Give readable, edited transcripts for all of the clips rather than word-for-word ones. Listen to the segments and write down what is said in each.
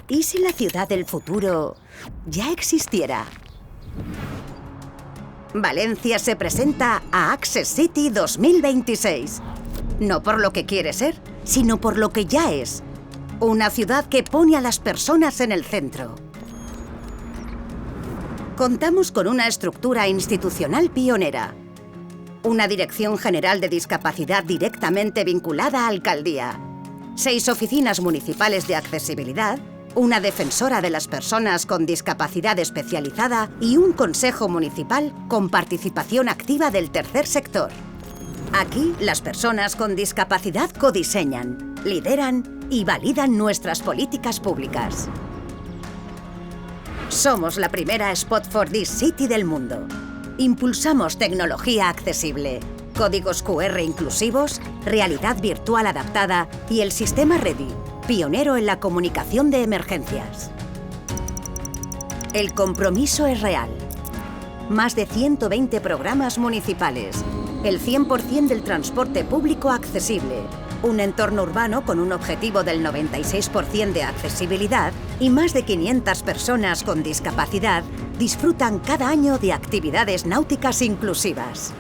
¿Y si la ciudad del futuro ya existiera? Valencia se presenta a Access City 2026. No por lo que quiere ser, sino por lo que ya es. Una ciudad que pone a las personas en el centro. Contamos con una estructura institucional pionera. Una Dirección General de Discapacidad directamente vinculada a Alcaldía. 6 oficinas municipales de accesibilidad, una defensora de las personas con discapacidad especializada y un consejo municipal con participación activa del tercer sector. Aquí, las personas con discapacidad codiseñan, lideran y validan nuestras políticas públicas. Somos la primera Spot for This City del mundo. Impulsamos tecnología accesible, códigos QR inclusivos, realidad virtual adaptada y el sistema Ready, pionero en la comunicación de emergencias. El compromiso es real. Más de 120 programas municipales, el 100% del transporte público accesible, un entorno urbano con un objetivo del 96% de accesibilidad y más de 500 personas con discapacidad disfrutan cada año de actividades náuticas inclusivas.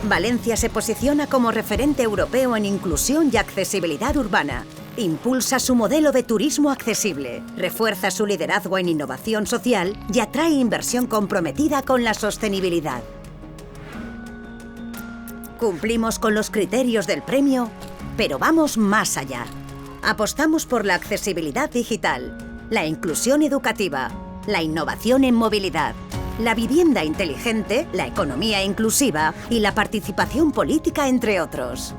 Valencia se posiciona como referente europeo en inclusión y accesibilidad urbana. Impulsa su modelo de turismo accesible, refuerza su liderazgo en innovación social y atrae inversión comprometida con la sostenibilidad. Cumplimos con los criterios del premio, pero vamos más allá. Apostamos por la accesibilidad digital, la inclusión educativa, la innovación en movilidad, la vivienda inteligente, la economía inclusiva y la participación política, entre otros.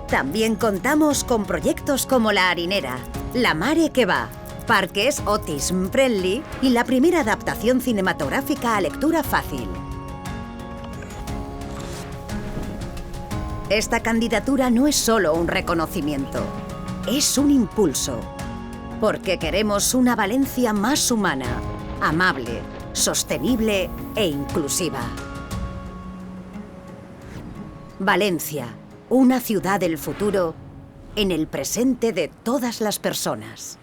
También contamos con proyectos como La Harinera, La Mare que va, parques Autism Friendly y la primera adaptación cinematográfica a lectura fácil. Esta candidatura no es solo un reconocimiento, es un impulso, porque queremos una Valencia más humana, amable, sostenible e inclusiva. Valencia, una ciudad del futuro en el presente de todas las personas.